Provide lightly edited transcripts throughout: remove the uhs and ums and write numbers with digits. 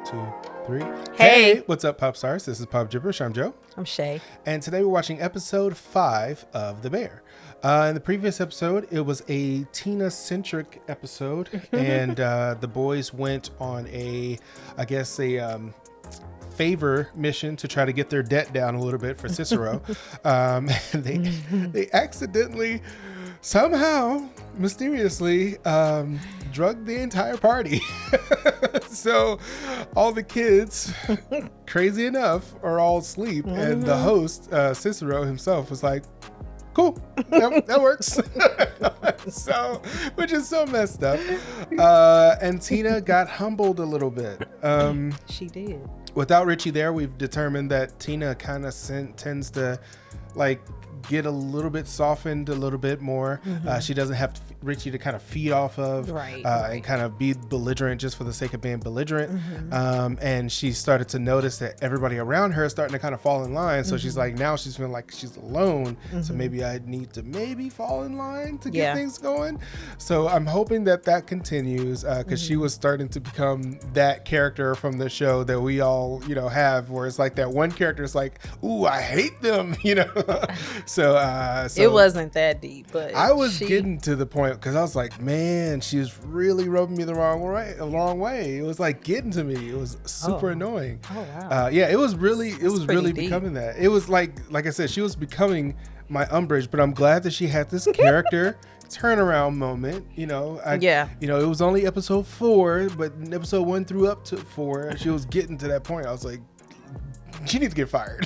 2, 3. Hey, what's up, Pop Stars? This is PopJibberish. I'm Joe. I'm Shay. And today we're watching episode 5 of The Bear. In the previous episode, it was a Tina-centric episode, and the boys went on a favor mission to try to get their debt down a little bit for Cicero. They accidentally, somehow, mysteriously, drugged the entire party. So all the kids, crazy enough, are all asleep, and the host, Cicero himself, was like, cool, that works. So, which is so messed up. And Tina got humbled a little bit. She did. Without Richie there, we've determined that Tina kind of tends to like get a little bit softened a little bit more. She doesn't have Richie to kind of feed off of, and kind of be belligerent just for the sake of being belligerent. And she started to notice that everybody around her is starting to kind of fall in line. So she's like, now she's feeling like she's alone. So maybe I need to fall in line to get things going. So I'm hoping that continues, because she was starting to become that character from the show that we all, have, where it's like that one character is like, ooh, I hate them, So it wasn't that deep, but I was getting to the point because I was like, man, she's really rubbing me the wrong way. It was like getting to me. It was super annoying. Oh wow. It was really deep. becoming that. It was like I said, she was becoming my Umbridge, but I'm glad that she had this character turnaround moment. It was only episode 4, but in episode 1 through up to 4, she was getting to that point. I was like, she needs to get fired.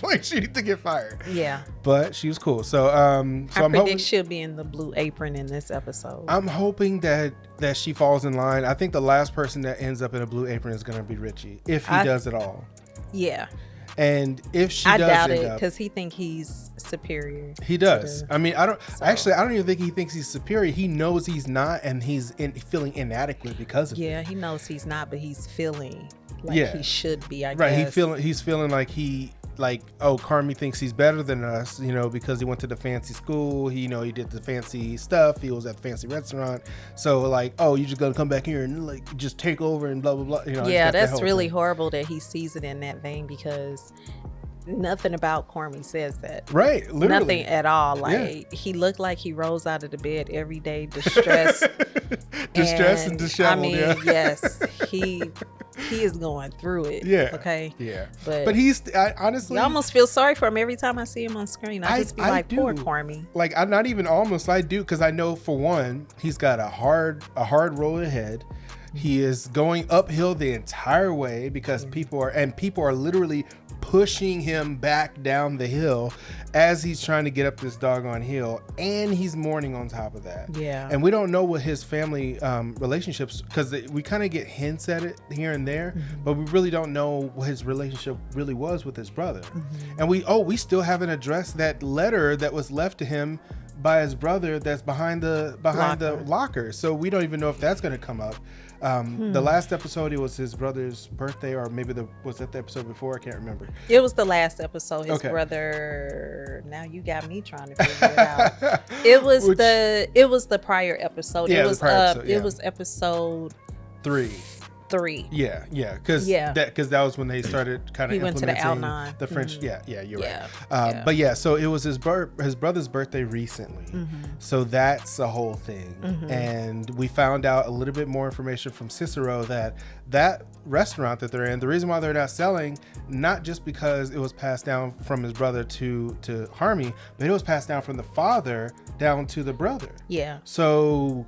Yeah. But she was cool. So I predict she'll be in the blue apron in this episode. I'm hoping that she falls in line. I think the last person that ends up in a blue apron is going to be Richie, if he does it all. Yeah. And if she does, I doubt it, because he think he's superior. He does. I mean, I don't even think he thinks he's superior. He knows he's not, and he's feeling inadequate because of it. Yeah, he knows he's not, but he's feeling like he should be, I guess. Right, he's feeling like Carmi thinks he's better than us, because he went to the fancy school, he did the fancy stuff, he was at the fancy restaurant. So you just gonna come back here and just take over and blah blah blah. Yeah, that's really horrible that he sees it in that vein, because nothing about Carmi says that. Right, literally. Nothing at all. He looked like he rose out of the bed every day, distressed. And disheveled. I mean, yes, he is going through it. Yeah. Okay. Yeah. But I honestly, I almost feel sorry for him every time I see him on screen. I just be like, poor Carmi. I'm not even almost. I do, because I know, for one, he's got a hard road ahead. He is going uphill the entire way because people are literally pushing him back down the hill as he's trying to get up this doggone hill, and he's mourning on top of that. Yeah. And we don't know what his family relationships, because we kind of get hints at it here and there, but we really don't know what his relationship really was with his brother. And we still haven't addressed that letter that was left to him by his brother that's behind the locker. So we don't even know if that's going to come up. The last episode, it was his brother's birthday, or maybe was that the episode before? I can't remember. It was the last episode. His brother. Now you got me trying to figure it out. It was the prior episode. Yeah, it was episode 3. Yeah, because that was when they started kind of he went to the L9. The French. You're right. But yeah, so it was his brother's birthday recently, so that's the whole thing. And we found out a little bit more information from Cicero that restaurant that they're in, the reason why they're not selling, not just because it was passed down from his brother to Harmy, but it was passed down from the father down to the brother. Yeah. So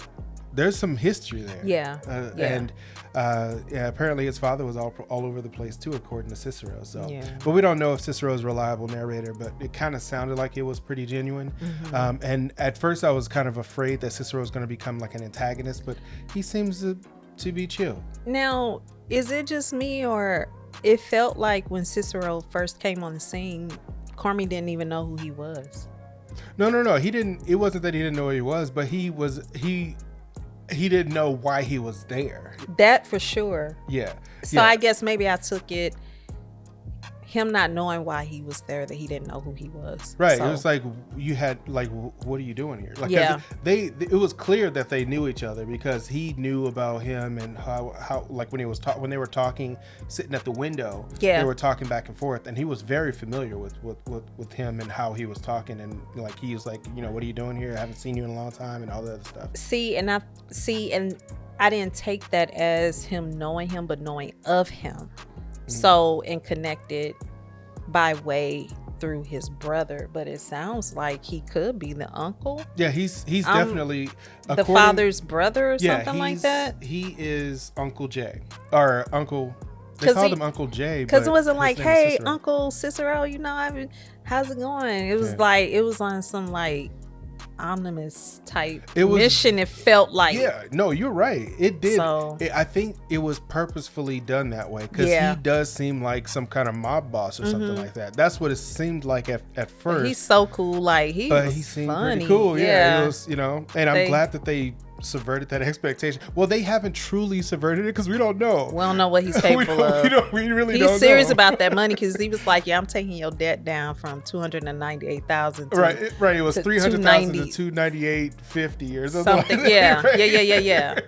there's some history there. And apparently his father was all over the place too, according to Cicero. So, but we don't know if Cicero's a reliable narrator, but it kind of sounded like it was pretty genuine. And at first I was kind of afraid that Cicero was going to become like an antagonist, but he seems to be chill. Now, is it just me, or it felt like when Cicero first came on the scene, Carmi didn't even know who he was? No. He didn't. It wasn't that he didn't know who he was, but he didn't know why he was there. That for sure. Yeah. So I guess maybe I took it. him not knowing why he was there, that he didn't know who he was. Right. So, it was like, you had like, what are you doing here? Like, yeah. it was clear that they knew each other because he knew about him and how like when they were talking, sitting at the window, they were talking back and forth, and he was very familiar with him and how he was talking, and like he was like, you know, what are you doing here? I haven't seen you in a long time, and all that other stuff. And I didn't take that as him knowing him, but knowing of him. So, and connected by way through his brother, but it sounds like he could be the uncle. Yeah, he's definitely the father's brother or something like that. He is Uncle Jay or Uncle. They called him Uncle Jay because it wasn't like, hey, Uncle Cicero, you know, how's it going? It was like it was on some like omnibus type mission. It felt like, yeah, no, you're right, it did. So, I think it was purposefully done that way because he does seem like some kind of mob boss or something like that. That's what it seemed like at first. But he's so cool, like he seemed funny. Pretty cool. Yeah, it was, you know, and I'm glad that they subverted that expectation. Well, they haven't truly subverted it because we don't know. We don't know what he's capable of. We really don't know. He's serious about that money because he was like, yeah, I'm taking your debt down from $298,000 right. It was $300,000 to $298.50 or something. Yeah. Yeah.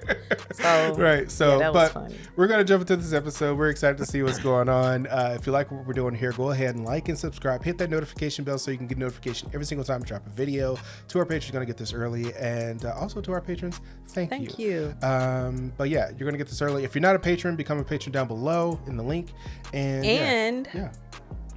So right. So, that was funny. We're gonna jump into this episode. We're excited to see what's going on. If you like what we're doing here, go ahead and like and subscribe. Hit that notification bell so you can get notification every single time we drop a video. To our patrons, you're gonna get this early, and also to our patrons, thank you. But yeah, you're gonna get this early. If you're not a patron, become a patron down below in the link. And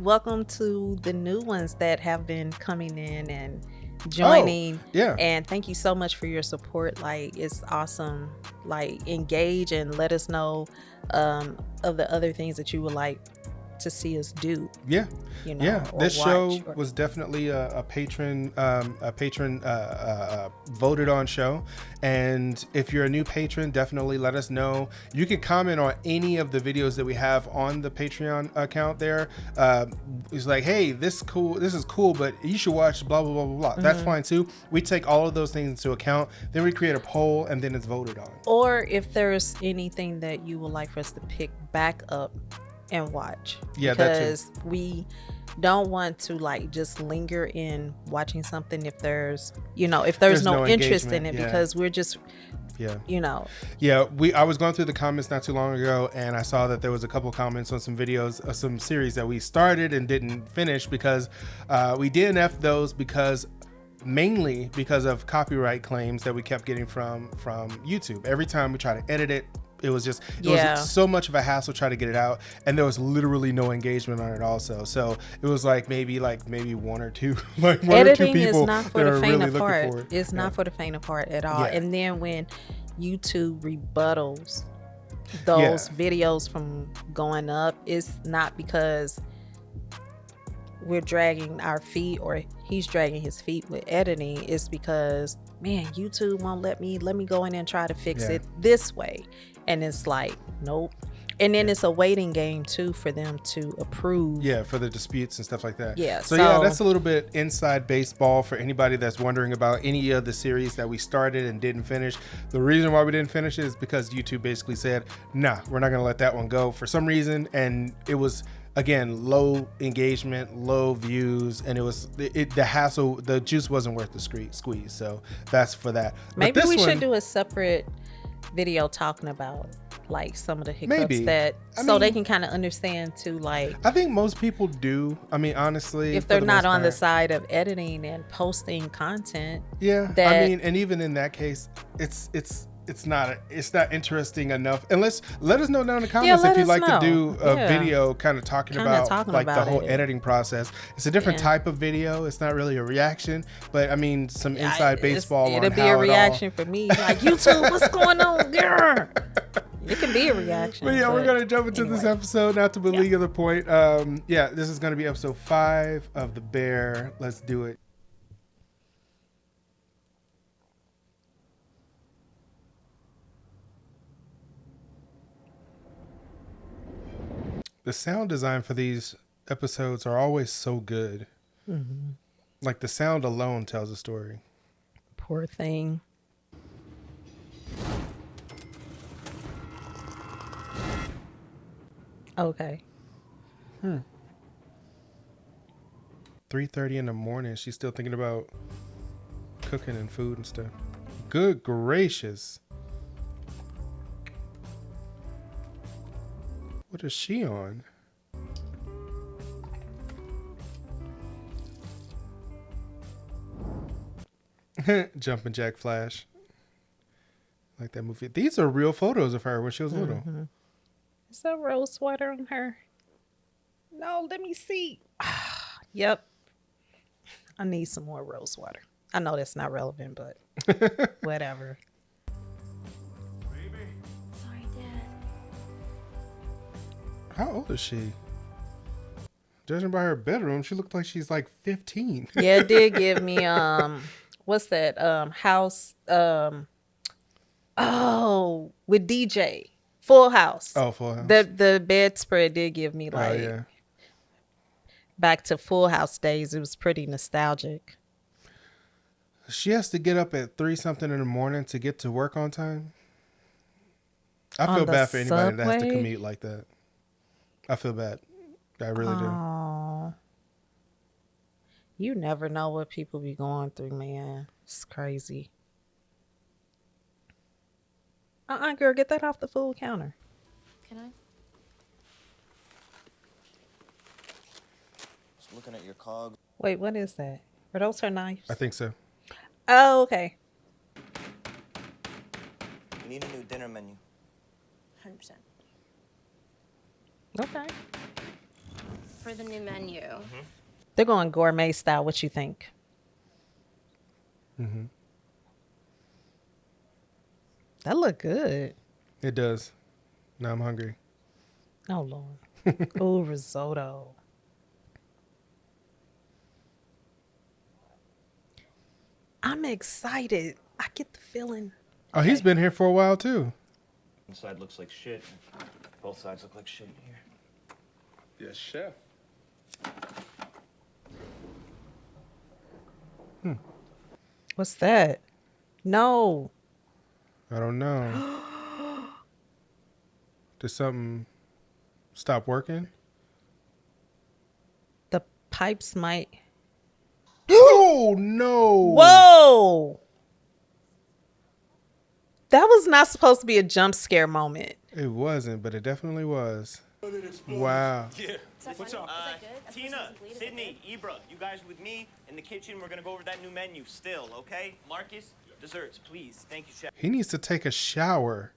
welcome to the new ones that have been coming in and joining. And thank you so much for your support. Like, it's awesome. Like, engage and let us know of the other things that you would like to see us do. You know, this show was definitely a patron voted on show, and if you're a new patron, definitely let us know. You can comment on any of the videos that we have on the Patreon account there. It's like, hey, this is cool, but you should watch blah blah blah blah blah. That's fine too. We take all of those things into account, then we create a poll, and then it's voted on. Or if there's anything that you would like for us to pick back up and watch, because we don't want to like just linger in watching something if there's no interest in it, because we're just I was going through the comments not too long ago, and I saw that there was a couple comments on some videos of some series that we started and didn't finish because we DNF'd those mainly because of copyright claims that we kept getting from YouTube. Every time we try to edit it, it was so much of a hassle trying to get it out, and there was literally no engagement on it also. So it was like maybe one or two editing people is not for the faint of heart. For it. It's not for the faint of heart at all. And then when YouTube rebuttals those videos from going up, it's not because we're dragging our feet or he's dragging his feet with editing. It's because, man, YouTube won't let me go in and try to fix it this way. And it's like, nope. And then it's a waiting game too for them to approve. Yeah, for the disputes and stuff like that. Yeah. So that's a little bit inside baseball for anybody that's wondering about any of the series that we started and didn't finish. The reason why we didn't finish it is because YouTube basically said, nah, we're not going to let that one go for some reason. And it was, again, low engagement, low views, and the hassle, the juice wasn't worth the squeeze. So that's for that. Maybe we should do a separate video talking about like some of the hiccups they can kind of understand too. Like, I think most people do. I mean, honestly, if they're not on the side of editing and posting content. And even in that case, it's not interesting enough. Unless, let us know down in the comments if you'd like to do a video kind of talking about the whole editing process. It's a different type of video. It's not really a reaction, but I mean, some inside baseball. It'll be a reaction for me. Like, YouTube, what's going on? Yeah. It can be a reaction. But we're going to jump into this episode, not to belabor the point. This is going to be episode 5 of The Bear. Let's do it. The sound design for these episodes are always so good. Mm-hmm. Like, the sound alone tells a story. Poor thing. Okay. 3:30 in the morning. She's still thinking about cooking and food and stuff. Good gracious. What is she on? Jumping Jack Flash. Like that movie. These are real photos of her when she was little. Is that rose sweater on her? No, let me see. Yep. I need some more rose water. I know that's not relevant, but whatever. Baby. Sorry, Dad. How old is she? Judging by her bedroom, she looked like she's like 15. Yeah, it did give me what's that? House with DJ. Full House. Oh, Full House. The bedspread did give me like back to Full House days. It was pretty nostalgic. She has to get up at 3-something in the morning to get to work on time. I feel bad for anybody that has to commute like that. I feel bad. I really do. You never know what people be going through, man. It's crazy. Girl, get that off the food counter. Can I? Just looking at your cogs. Wait, what is that? Are those her knives? I think so. Oh, okay. We need a new dinner menu. 100%. Okay. For the new menu. They're going gourmet style. What you think? That look good. It does. Now I'm hungry. Oh, Lord. Oh, risotto. I'm excited. I get the feeling. Oh, he's been here for a while too. One side looks like shit. Both sides look like shit here. Yes, chef. What's that? No. I don't know. Did something stop working? The pipes might. Oh, no. Whoa. That was not supposed to be a jump scare moment. It wasn't, but it definitely was. Wow. Yeah. What's up? Tina, Sydney, Ibra, you guys with me in the kitchen. We're gonna go over that new menu still, okay? Marcus, desserts, please. Thank you, chef. He needs to take a shower.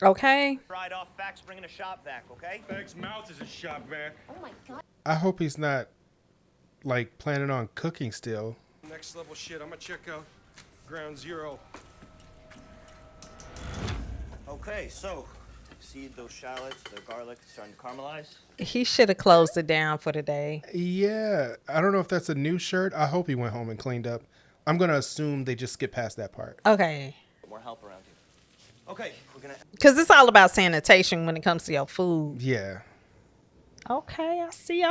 Okay. Fried off facts, bringing a shop vac, okay? Bag's mouth is a shop vac. Oh my God. I hope he's not, like, planning on cooking still. Next level shit. I'm gonna check out ground zero. Okay, so see those shallots, the garlic starting to caramelize. He should have closed it down for the day. Yeah. I don't know if that's a new shirt. I hope he went home and cleaned up. I'm going to assume they just skipped past that part. Okay. More help around here. Okay, we're gonna. Because it's all about sanitation when it comes to your food. Yeah. Okay, I see.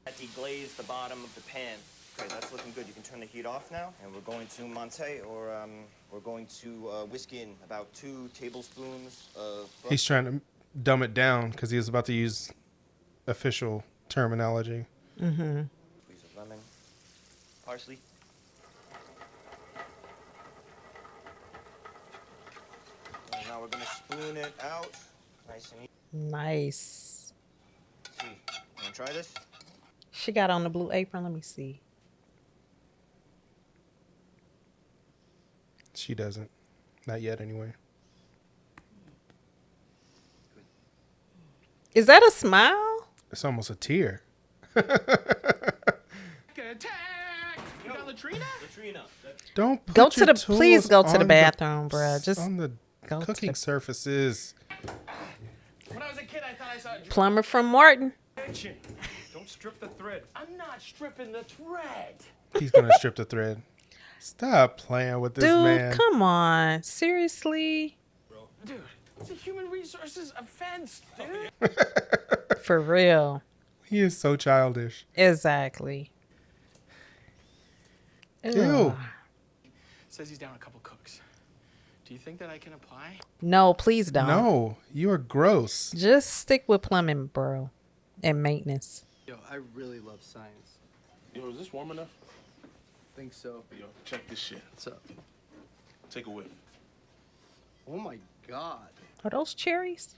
Deglaze the bottom of the pan. Okay, that's looking good. You can turn the heat off now. And we're going to Monte, or we're going to whisk in about 2 tablespoons of... He's trying to dumb it down because he was about to use official terminology. Squeeze of lemon. Parsley. And now we're going to spoon it out. Nice and easy. Nice. See, you want to try this? She got on the blue apron. Let me see. She doesn't. Not yet, anyway. Is that a smile? It's almost a tear. Attack! You got Latrina? Latrina. Don't put Go to your the. tools Please go to the on bathroom, bruh. Just on the go to cooking the- surfaces. When I was a kid, I thought I saw a plumber from Martin. kitchen. Don't strip the thread. I'm not stripping the thread. He's gonna strip the thread. Stop playing with this Dude, man. come on. Seriously? Dude, it's a human resources offense, dude. For real. He is so childish. Exactly. Ew. Ugh. Says he's down a couple cooks. Do you think that I can apply? No, please don't. No, you are gross. Just stick with plumbing, bro. And maintenance. Yo, I really love science. Yo, is this warm enough? Think so. Yo, check this shit. What's up? Take a whiff. Oh my god. Are those cherries?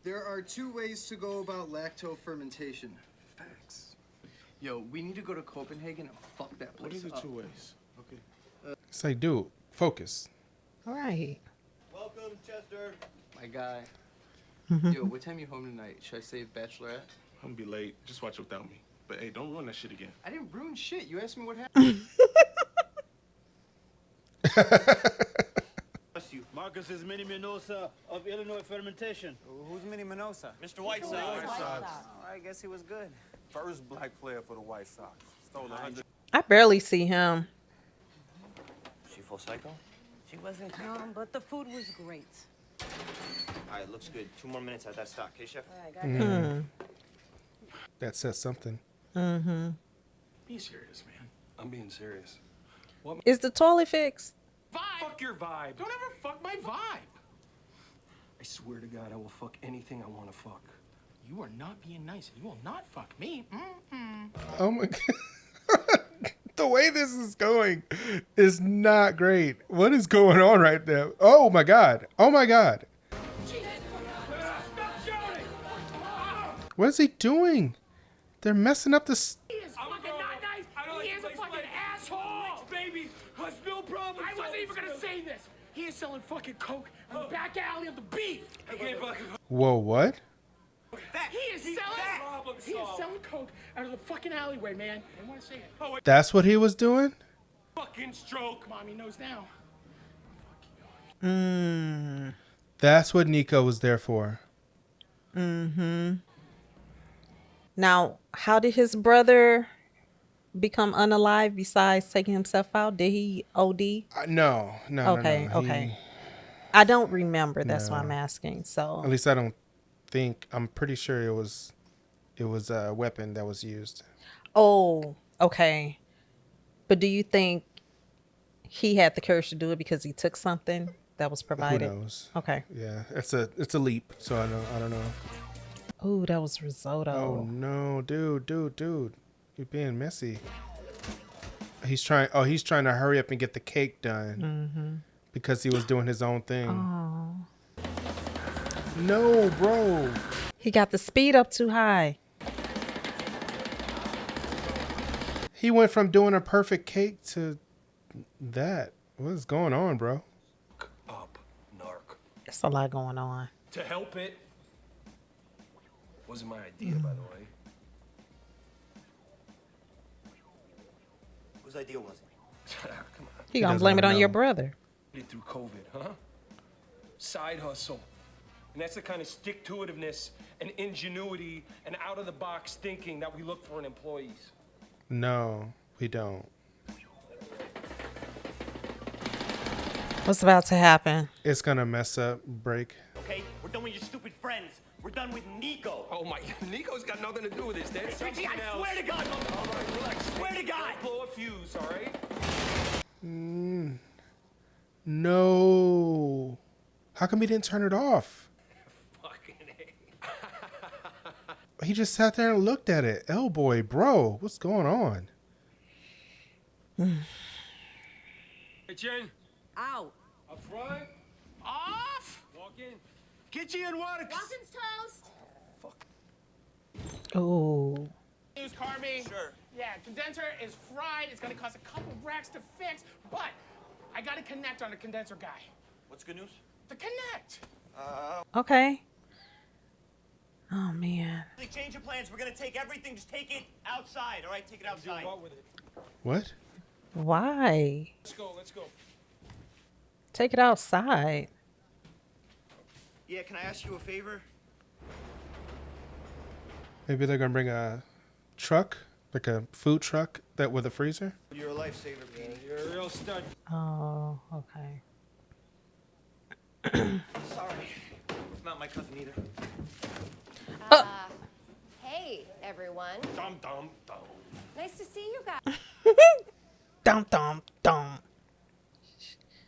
There are 2 ways to go about lacto fermentation. Facts. Yo, we need to go to Copenhagen and fuck that What place are the up. 2 ways? Okay. It's like, dude, focus. All right. Welcome, Chester. My guy. Yo, what time you home tonight? Should I save Bachelorette? I'm gonna be late. Just watch without me. But hey, don't ruin that shit again. I didn't ruin shit. You asked me what happened. Bless you. Marcus is Mini Minosa of Illinois Fermentation. Who's Mini Minosa? Mr. Whiteside. I guess he was good. First black player for the White Sox. Stole 100. I barely see him. She full cycle? She wasn't calm, but the food was great. All right, looks good. 2 more minutes at that stock, okay, chef? That says something. Be serious, man. I'm being serious. Is the toilet fixed? Vibe. Fuck your vibe. Don't ever fuck my vibe. I swear to God, I will fuck anything I want to fuck. You are not being nice. You will not fuck me. Oh my god. The way this is going is not great. What is going on right there? Oh my god. Oh my god. What is he doing? They're messing up the. He is fucking not nice. He is a fucking asshole. Baby, has no problem. I wasn't even gonna say this. He is selling fucking coke in the back alley of the beef. Whoa, what? He is selling coke out of the fucking alleyway, man. I want to say it. That's what he was doing? Fucking stroke. Mommy knows now. That's what Nico was there for. Now, how did his brother become unalive besides taking himself out? Did he OD? No. Okay, no. okay. I don't remember. That's why I'm asking. So At least I don't think. I'm pretty sure it was a weapon that was used. Oh, okay. But do you think he had the courage to do it because he took something that was provided? Who knows? Okay. Yeah, it's a leap. So I don't know. Oh, that was risotto. Oh no, dude, you're being messy. He's trying to hurry up and get the cake done because he was doing his own thing. Oh. No, bro. He got the speed up too high. He went from doing a perfect cake to that. What is going on, bro? Up, narc. There's a lot going on. To help it. Wasn't my idea, by the way. Whose idea was it? Come on. He gonna blame it on your brother. Did through COVID, huh? Side hustle. And that's the kind of stick-to-itiveness and ingenuity and out-of-the-box thinking that we look for in employees. No, we don't. What's about to happen? It's gonna mess up break. Okay, we're done with your stupid friends. We're done with Nico. Oh my, Nico's got nothing to do with this. That's Richie, something I else. swear to God. All right, relax. Swear to God. Blow a fuse, all right? No. How come he didn't turn it off? Fucking A. He just sat there and looked at it. Oh boy, bro, what's going on? Hey, Jen. Out. Up front. Off. Walk in. Get you in water. Watkins toast. Oh. News, Carby. Sure. Yeah, condenser is fried. It's gonna cost a couple racks to fix, but I got a connect on a condenser guy. What's good news? The connect. Okay. Oh man. Change your plans. We're gonna take everything. Just take it outside. All right, take it outside. What with it? What? Why? Let's go, let's go. Take it outside. Yeah, can I ask you a favor? Maybe they're gonna bring a truck, like a food truck that with a freezer. You're a lifesaver, Petey. You're a real stud. Oh, okay. Sorry. Not my cousin either. Hey, everyone. Dum, dum, dum. Nice to see you guys. Dum dum dum.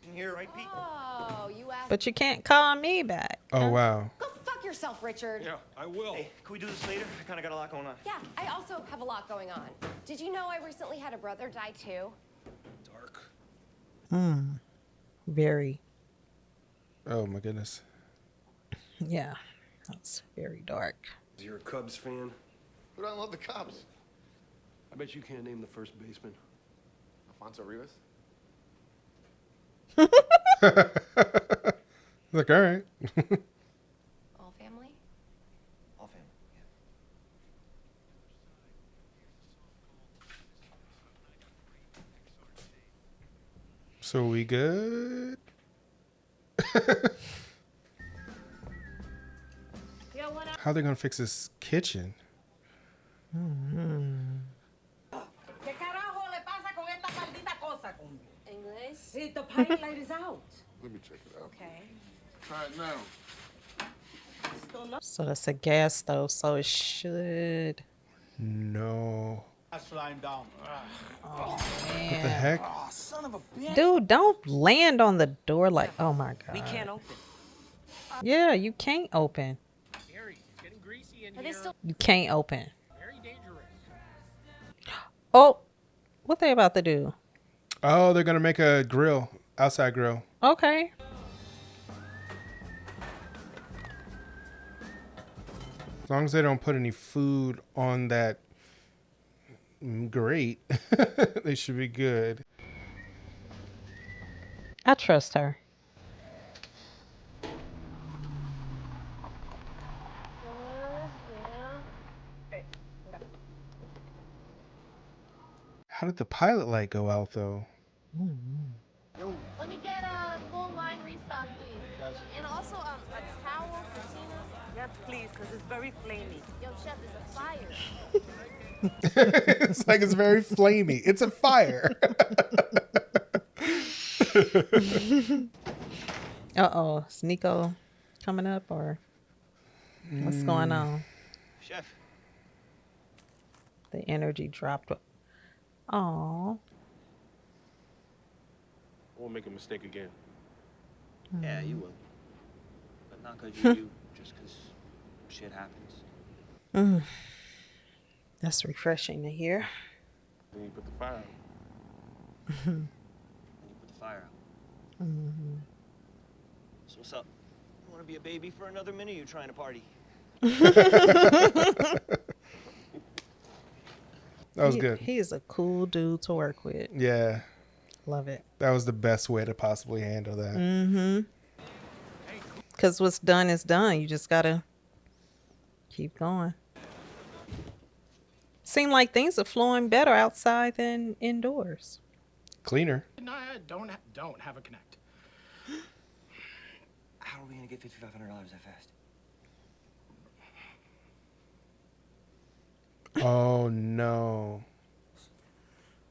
In here, right, Pete? Oh, you asked. But you can't call me back. Oh wow. Go fuck yourself, Richard. Yeah, I will. Hey, can we do this later? I kind of got a lot going on. Yeah, I also have a lot going on. Did you know I recently had a brother die too? Dark. Very. Oh my goodness. Yeah, that's very dark. You're a Cubs fan? Who doesn't love the Cubs? I bet you can't name the first baseman. Alfonso Rivas? Like, all right. All family? All family, yeah. So we good? How are they gonna fix this kitchen? ¿Qué carajo le pasa con esta maldita cosa, combi? English? See, the pilot light is out. Let me check it out. Okay. Try it now. So that's a gas stove, so it should. No. Slime down. Oh What man. the heck? Oh, son of a bitch. Dude, don't land on the door like. Oh my god. We can't open. Yeah, you can't open. Gary, it's getting greasy in Are they here. still? You can't open. Very dangerous. Oh, what they about to do? Oh, they're gonna make a grill, outside grill. Okay. As long as they don't put any food on that grate, they should be good. I trust her. How did the pilot light go out though? Let me get a full line restock, please. And also a towel for Tina. Yes, please, because it's very flamey. Yo, chef, there's a fire. It's like it's very flamey. It's a fire. Uh-oh. Is Nico coming up or what's going on? Chef. The energy dropped. Oh. Won't make a mistake again. Yeah, you will. But not because you do, just because shit happens. That's refreshing to hear. Then you put the fire out. Then you put the fire out. So what's up? You want to be a baby for another minute? Or you trying to party? That was good. He is a cool dude to work with. Yeah, Love it. that was the best way to possibly handle that. Mm-hmm. Because what's done is done. You just gotta keep going. Seem like things are flowing better outside than indoors. Cleaner. No, I don't have a connect. How are we going to get $5,500 that fast? Oh no.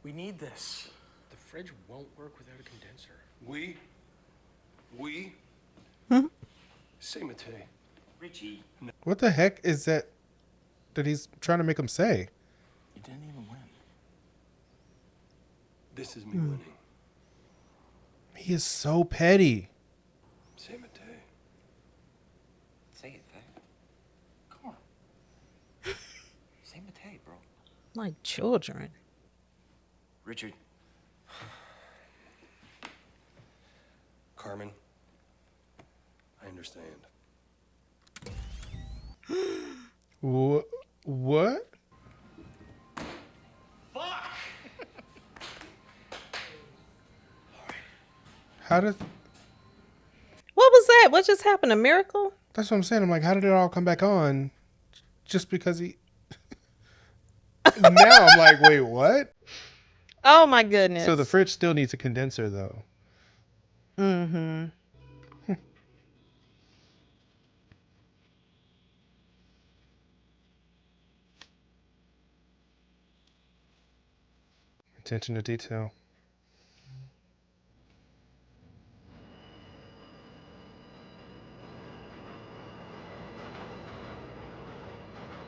We need this. The fridge won't work without a condenser. We? Say Matei. Richie. What the heck is that he's trying to make him say? You didn't even win. This is me winning. He is so petty. Say Matei. Say it, Faye. Come on. Say Matei, bro. Like children. Richard. Carmen. I understand. What? Fuck! How did? What was that? What just happened? A miracle? That's what I'm saying. I'm like, how did it all come back on? Just because he. Now I'm like, wait, what? Oh my goodness. So the fridge still needs a condenser, though. Mm-hmm. Attention to detail.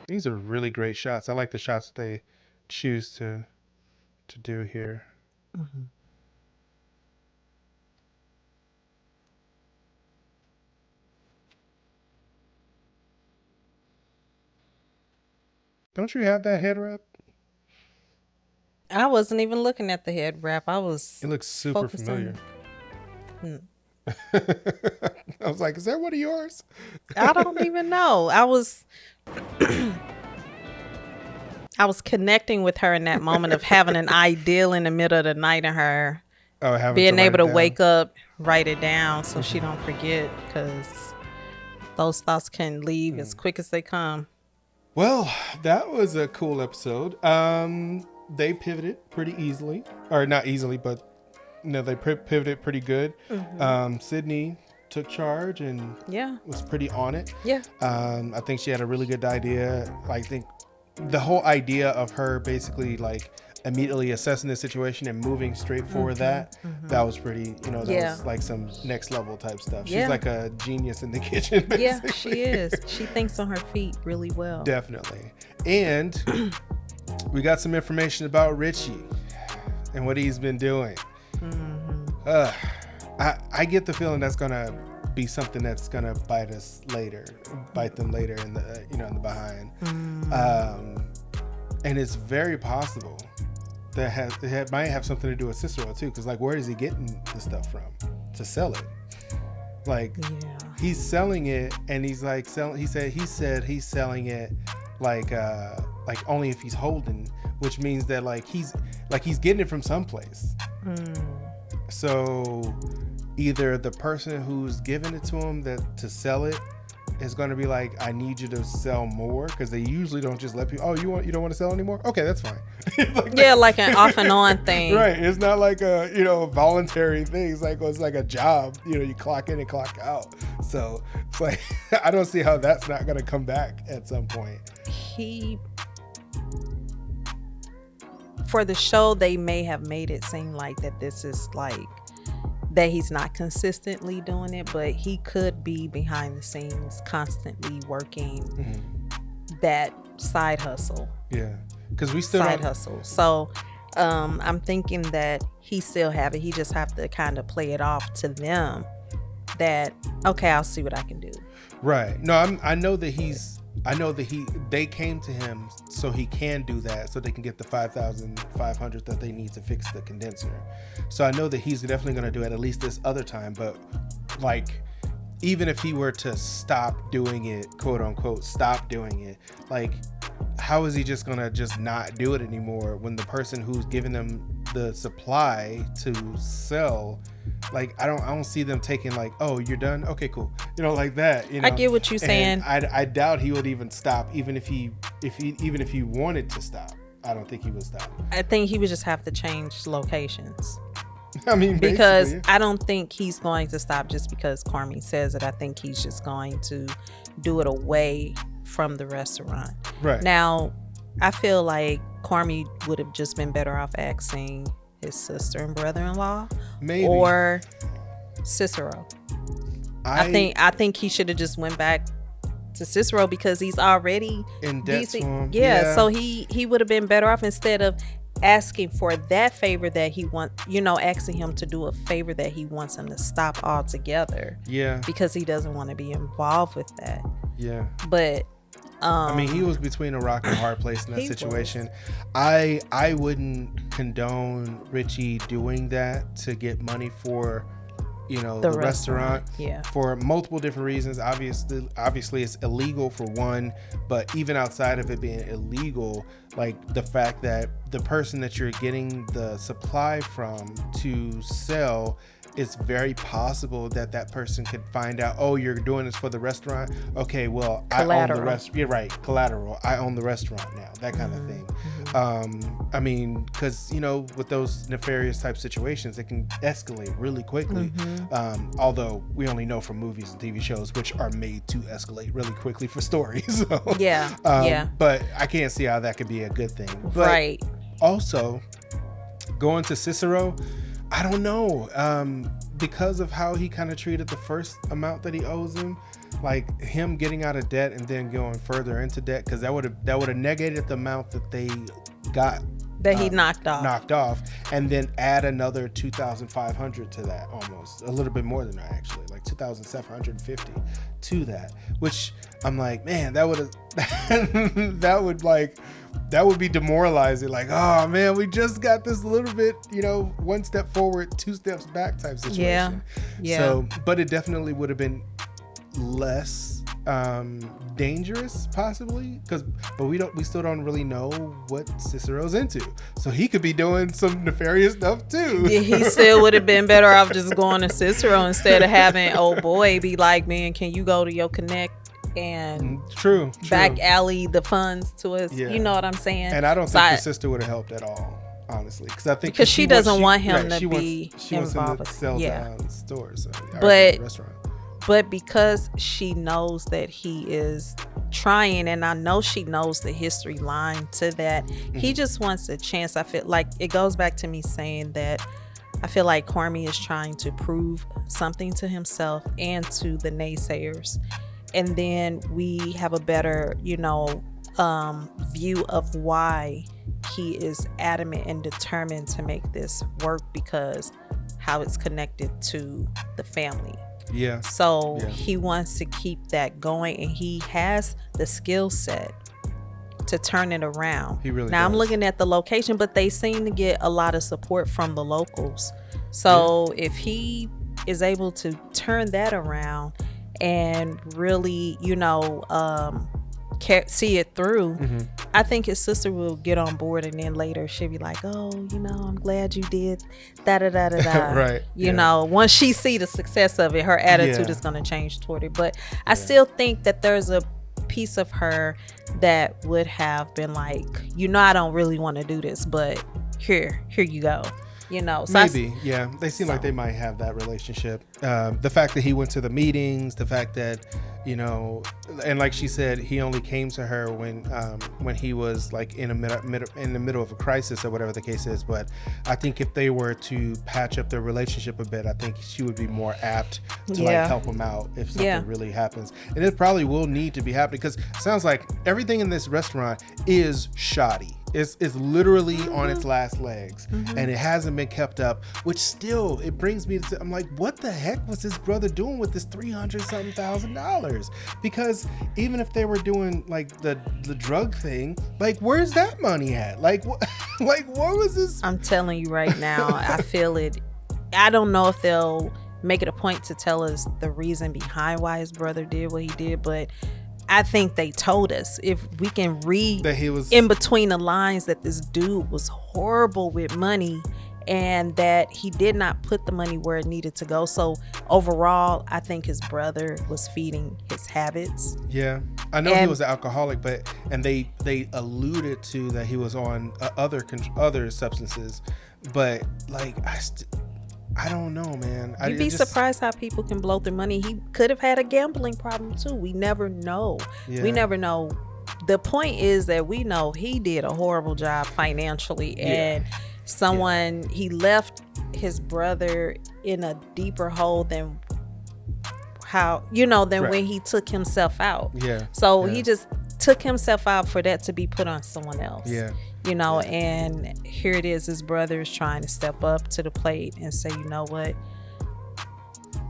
These are really great shots. I like the shots that they choose to do here. Mm-hmm. Don't you have that head wrap? I wasn't even looking at the head wrap. I was. It looks super familiar. Hmm. I was like, is that one of yours? I don't even know. I was connecting with her in that moment of having an ideal in the middle of the night and her being able to wake up, write it down so she don't forget, because those thoughts can leave as quick as they come. Well, that was a cool episode. They pivoted pretty easily, or not easily, but they pivoted pretty good. Sydney took charge and was pretty on it. I think she had a really good idea. I think the whole idea of her basically like immediately assessing the situation and moving straight for that was pretty, that was like some next level type stuff. She's like a genius in the kitchen, basically. Yeah, she is. She thinks on her feet really well. Definitely. And we got some information about Richie and what he's been doing. I get the feeling that's gonna be something that's gonna bite them later in the in the behind. And it's very possible that it might have something to do with Cicero too, because like, where is he getting the stuff from to sell it? Like, he's selling it, and he's like he said he's selling it like only if he's holding, which means that he's getting it from someplace. So either the person who's giving it to him to sell it is going to be like, I need you to sell more, because they usually don't just let people, you don't want to sell anymore? Okay, that's fine. Like an off and on thing. Right. It's not like a voluntary thing. It's like a job. You clock in and clock out. So it's like I don't see how that's not going to come back at some point. For the show, they may have made it seem like that this is like that he's not consistently doing it, but he could be behind the scenes constantly working that side hustle. Yeah, because we still side hustle. So I'm thinking that he still have it. He just have to kind of play it off to them that, okay, I'll see what I can do. Right. No, I know that they came to him so he can do that, so they can get the 5,500 that they need to fix the condenser. So I know that he's definitely going to do it at least this other time. But like, even if he were to stop doing it, quote unquote, stop doing it, like, how is he just going to just not do it anymore when the person who's giving them the supply to sell, like, I don't see them taking like, oh, you're done, okay, cool, like that. I get what you're saying. I doubt he would even stop, even if he wanted to stop. I don't think he would stop. I think he would just have to change locations. I mean, because I don't think he's going to stop just because Carmi says it. I think he's just going to do it away from the restaurant. Right. Now, I feel like Carmi would have just been better off asking his sister and brother-in-law, maybe, or Cicero. I think he should have just went back to Cicero because he's already in debt to him. Yeah, so he would have been better off instead of asking for that favor that he wants, asking him to do a favor that he wants him to stop altogether. Yeah. Because he doesn't want to be involved with that. Yeah. But I mean, he was between a rock and a hard place in that situation. I wouldn't condone Richie doing that to get money for the restaurant. Yeah. For multiple different reasons. Obviously it's illegal for one, but even outside of it being illegal, like the fact that the person that you're getting the supply from to sell, it's very possible that person could find out, oh, you're doing this for the restaurant. Okay, well, collateral. I own the restaurant. You're right, collateral. I own the restaurant now. That kind of thing. I mean, because with those nefarious type situations, it can escalate really quickly. Although we only know from movies and TV shows, which are made to escalate really quickly for stories. So, yeah. But I can't see how that could be a good thing. But right. Also, going to Cicero, I don't know, because of how he kind of treated the first amount that he owes him, like him getting out of debt and then going further into debt, because that would have negated the amount that they that he knocked off, and then add another 2,500 to that, almost a little bit more than that, actually, like 2,750 to that. Which I'm like, man, that would be demoralizing. Like, oh man, we just got this little bit, one step forward, two steps back type situation. Yeah. So, but it definitely would have been less dangerous, possibly, but we still don't really know what Cicero's into, so he could be doing some nefarious stuff too. Yeah, he still would have been better off just going to Cicero instead of having old boy be like, man, can you go to your Connect and true back alley the funds to us? You know what I'm saying? And I don't think the sister would have helped at all, honestly, because I think she doesn't want him to be she wants him to sell down stores, restaurant. But because she knows that he is trying, and I know she knows the history line to that, he just wants a chance. I feel like it goes back to me saying that I feel like Kwame is trying to prove something to himself and to the naysayers. And then we have a better, view of why he is adamant and determined to make this work, because how it's connected to the family. Yeah. So he wants to keep that going, and he has the skill set to turn it around. He really now does. I'm looking at the location, but they seem to get a lot of support from the locals. So if he is able to turn that around and really, see it through, I think his sister will get on board, and then later she'll be like, oh, I'm glad you did da da da da da. Right. Once she see the success of it, her attitude is going to change toward it. But I still think that there's a piece of her that would have been like, I don't really want to do this, but here you go. So maybe, they seem like they might have that relationship. The fact that he went to the meetings, the fact that, and like she said, he only came to her when he was like in the middle of a crisis or whatever the case is. But I think if they were to patch up their relationship a bit, I think she would be more apt to like help him out if something really happens. And it probably will need to be happening, because it sounds like everything in this restaurant is shoddy. It's literally on its last legs, and it hasn't been kept up, which still, it brings me to, I'm like, what the heck was his brother doing with this $300,000? Because even if they were doing like the drug thing, like, where's that money at? Like, what was this? I'm telling you right now, I feel it. I don't know if they'll make it a point to tell us the reason behind why his brother did what he did, but I think they told us, if we can read that he was in between the lines, that this dude was horrible with money, and that he did not put the money where it needed to go. So overall, I think his brother was feeding his habits. Yeah, I know he was an alcoholic, and they alluded to that he was on other substances, but like I don't know, man. You'd be surprised how people can blow their money. He could have had a gambling problem too. We never know. Yeah. We never know. The point is that we know he did a horrible job financially, and he left his brother in a deeper hole than when he took himself out. Yeah. So he just took himself out for that to be put on someone else. Yeah. And here it is, his brother is trying to step up to the plate and say, you know what,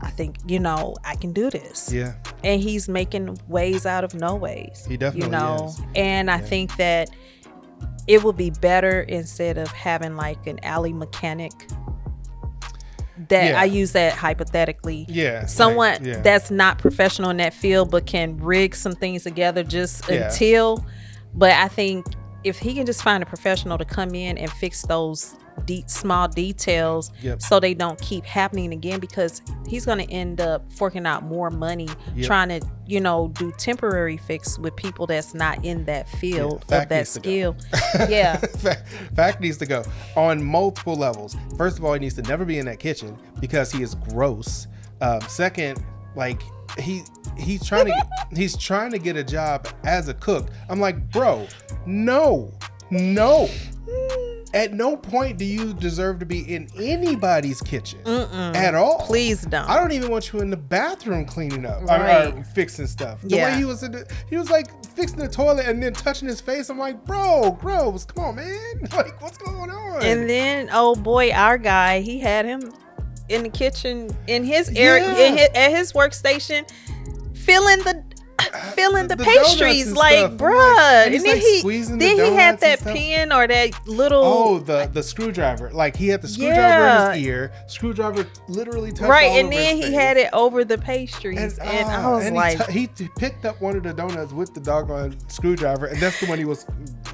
I think, I can do this. Yeah. And he's making ways out of no ways. He definitely is. And I think that it would be better, instead of having like an alley mechanic, that I use that hypothetically. Yeah. Someone that's not professional in that field, but can rig some things together until. But I think if he can just find a professional to come in and fix those small details, so they don't keep happening again, because he's going to end up forking out more money trying to, do temporary fix with people that's not in that field of that skill. Fact needs to go on multiple levels. First of all, he needs to never be in that kitchen, because he is gross. Second, like he's trying to get a job as a cook. I'm like, bro, no. at no point do you deserve to be in anybody's kitchen at all. Please don't. I don't even want you in the bathroom cleaning up or fixing stuff. The way he was like fixing the toilet and then touching his face. I'm like, bro, gross. Come on, man. Like, what's going on? And then, oh boy, our guy, he had him in the kitchen in his area at his workstation, filling the pastries, like, stuff. bruh. And then like he had that pen or that little the screwdriver. Like, he had the screwdriver in his ear. Screwdriver literally touched all and over then his he face. had it over the pastries, and I was like, he picked up one of the donuts with the doggone screwdriver, and that's the one he was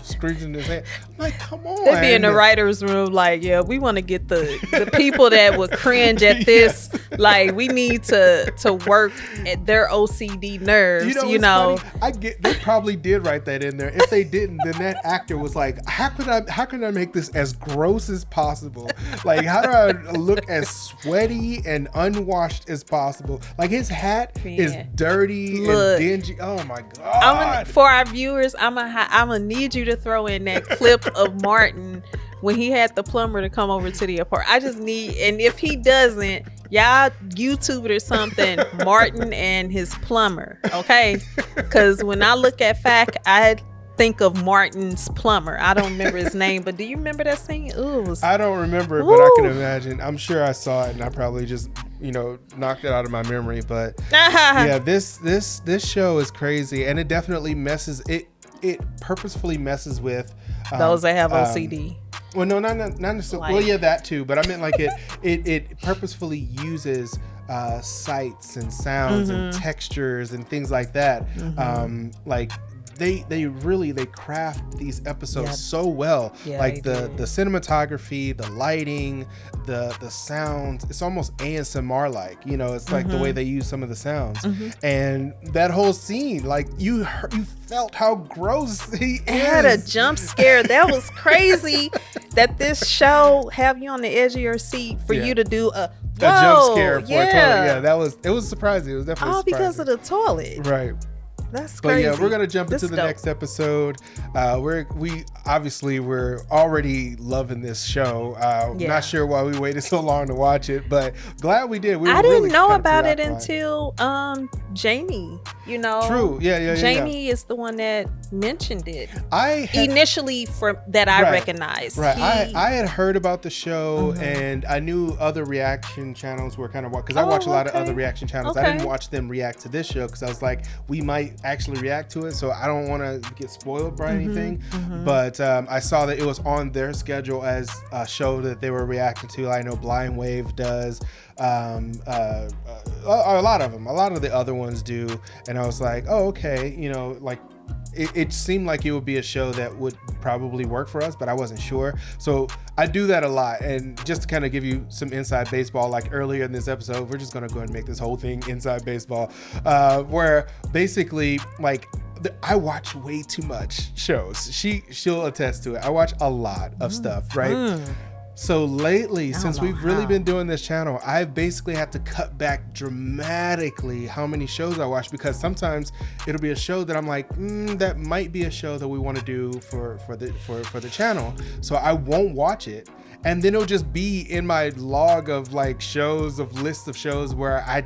screeching in his hand. I'm like, come on. They'd be in the writer's room like, yeah, we want to get the people that would cringe at this. Like, we need to work at their OCD nerves. You know. Funny? I get they probably did write that in there. If they didn't, then that actor was like, how can I make this as gross as possible? Like, how do I look as sweaty and unwashed as possible? Like, his hat is dirty and dingy. Oh my god. For our viewers, I'm gonna need you to throw in that clip of Martin when he had the plumber to come over to the apartment. I just need, and if he doesn't, y'all YouTube it or something, Martin and his plumber, okay? Because when I look at FAQ, I think of Martin's plumber. I don't remember his name, but do you remember that scene? I don't remember it, but I can imagine. I'm sure I saw it, and I probably just knocked it out of my memory. But yeah, this show is crazy, and it definitely messes. It purposefully messes with those that have OCD. Well, no, not necessarily. Well, yeah, that too. But I meant like it purposefully uses sights and sounds and textures and things like that. Like they craft these episodes so well. Yeah, like the cinematography, the lighting, the sounds. It's almost ASMR like. It's like the way they use some of the sounds. And that whole scene, like you felt how gross he is. I had a jump scare. That was crazy. That this show have you on the edge of your seat for you to do a jump scare for a toilet. Yeah, it was surprising. It was definitely surprising. Because of the toilet. Right. That's crazy. But yeah, we're gonna jump into the next episode. We're already loving this show. Not sure why we waited so long to watch it, but glad we did. I didn't know about it until Jamie. True. Yeah. Jamie is the one that mentioned it. I recognized. Right. I had heard about the show and I knew other reaction channels were kind of because I watch a lot of other reaction channels. I didn't watch them react to this show because I was like, we might actually react to it, so I don't want to get spoiled by anything. But I saw that it was on their schedule as a show that they were reacting to. I know Blind Wave does. A lot of the other ones do, and I was like, oh, okay, like it seemed like it would be a show that would probably work for us, but I wasn't sure. So I do that a lot. And just to kind of give you some inside baseball, like earlier in this episode, we're just going to go ahead and make this whole thing inside baseball, where basically like I watch way too much shows. She'll attest to it. I watch a lot of stuff, right? So lately, since we've really been doing this channel, I've basically had to cut back dramatically how many shows I watch, because sometimes it'll be a show that I'm like, that might be a show that we want to do for the channel. So I won't watch it. And then it'll just be in my log of like lists of shows where I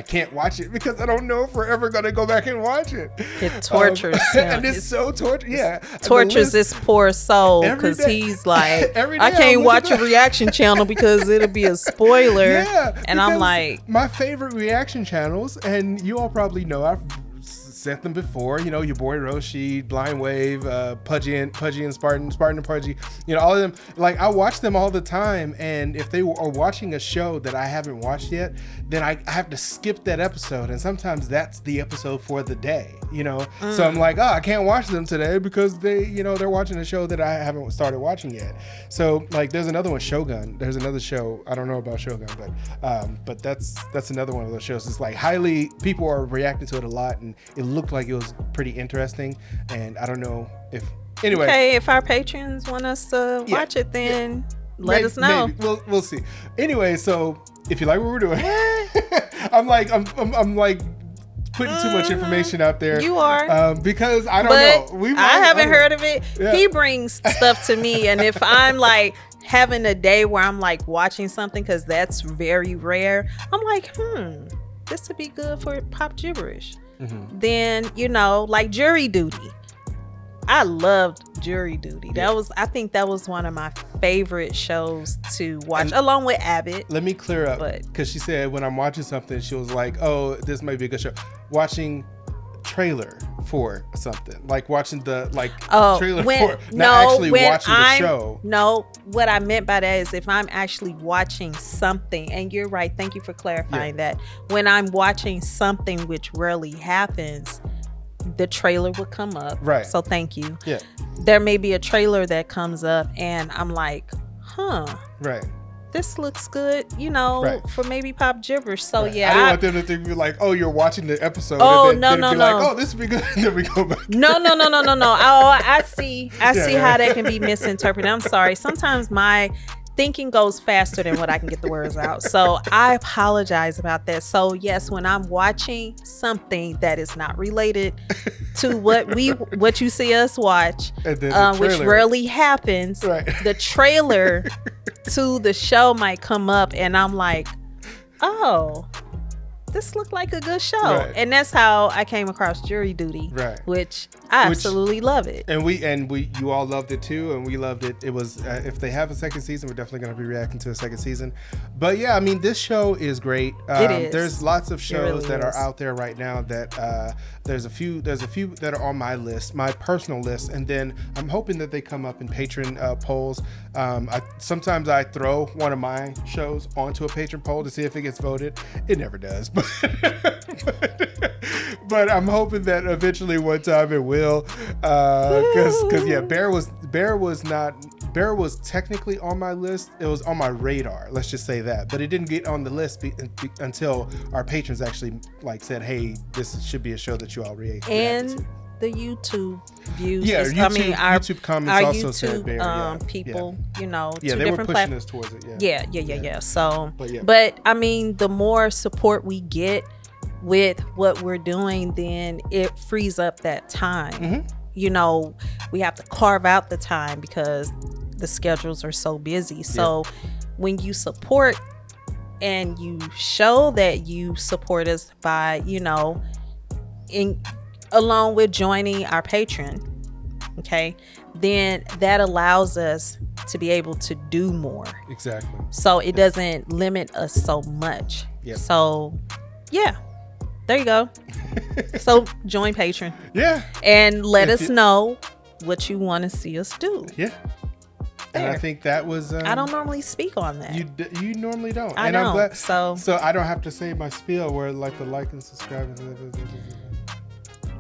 can't watch it because I don't know if we're ever going to go back and watch it. It tortures him. And it's so torturous. Yeah. Tortures this poor soul because he's like, I can't watch a reaction channel because it'll be a spoiler. Yeah. And I'm like, my favorite reaction channels, and you all probably know, I've sent them before, your boy Roshi, Blind Wave, Pudgy and Spartan and Pudgy, all of them. Like, I watch them all the time, and if they are watching a show that I haven't watched yet, then I have to skip that episode, and sometimes that's the episode for the day, So I'm like, I can't watch them today because they're watching a show that I haven't started watching yet. So like, there's another one, Shogun. There's another show, I don't know about Shogun, but that's another one of those shows. It's like people are reacting to it a lot, and it looked like it was pretty interesting, and I don't know if okay, if our patrons want us to watch it, then let us know. Maybe. We'll see. Anyway, so if you like what we're doing, I'm like putting too much information out there. You are. Because I don't know. I haven't heard of it. Yeah. He brings stuff to me, and if I'm like having a day where I'm like watching something, because that's very rare, I'm like, this would be good for PopJibberish. Then, you know, like Jury Duty. I loved Jury Duty. I think that was one of my favorite shows to watch, along with Abbott. Let me clear up, because she said when I'm watching something, she was like, "Oh, this might be a good show." Watching trailer for something, like watching the trailer for, not actually watching the show. No, what I meant by that is if I'm actually watching something, and you're right. Thank you for clarifying that. When I'm watching something, which rarely happens, the trailer would come up. Right. So thank you. Yeah. There may be a trailer that comes up and I'm like, right, this looks good, you know, for maybe PopJibberish. So yeah. I don't want them to think like, oh, you're watching the episode. Oh, and then, no. like, oh, this would be good. And then we go back. No. Oh, I see how that can be misinterpreted. I'm sorry. Sometimes my thinking goes faster than what I can get the words out. So I apologize about that. So yes, when I'm watching something that is not related to what you see us watch, which rarely happens, the trailer to the show might come up and I'm like, oh, this looked like a good show. And that's how I came across Jury Duty, which I absolutely love it. And you all loved it too, and we loved it. It was if they have a second season, we're definitely going to be reacting to a second season. But yeah, I mean, this show is great. It is. There's lots of shows that are out there right now that there's a few that are on my list, my personal list, and then I'm hoping that they come up in patron polls. Sometimes I throw one of my shows onto a patron poll to see if it gets voted. It never does, but I'm hoping that eventually one time it will, because yeah, Bear was technically on my list. It was on my radar, let's just say that, but it didn't get on the list until our patrons actually like said, hey, this should be a show that you all react to. The YouTube views. Yeah, YouTube comments also said Bear. People, you know, yeah, they were pushing us towards it. Yeah. So, but I mean, the more support we get with what we're doing, then it frees up that time. You know, we have to carve out the time because the schedules are so busy. So, when you support and you show that you support us by, you know, along with joining our Patreon, okay, then that allows us to be able to do more. Exactly. So it doesn't limit us so much. So yeah, there you go. So join Patreon. Yeah. And let us know what you want to see us do. Yeah. And I think that was. I don't normally speak on that. You normally don't. I don't. I'm glad, so I don't have to say my spiel where like the like and subscribe.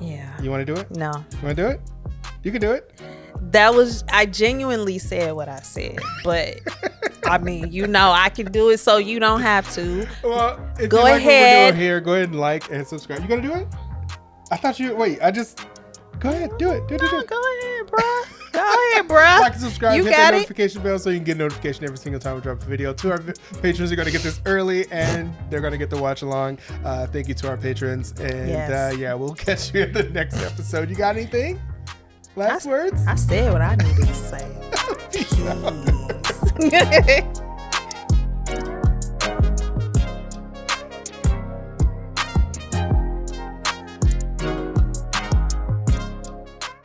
Yeah. You want to do it? No. You want to do it? You can do it. I genuinely said what I said, but I mean, you know, I can do it, so you don't have to. Well, if go you like ahead. What we're doing here, go ahead and like and subscribe. You gonna do it? I thought you. Wait, go ahead, do it. Go ahead, bro. Go ahead, bro. Like and subscribe. Hit that notification bell so you can get notification every single time we drop a video. To our patrons, are going to get this early and they're going to get to watch along. Thank you to our patrons. And yeah, we'll catch you in the next episode. You got anything? Last words? I said what I needed to say. Peace out.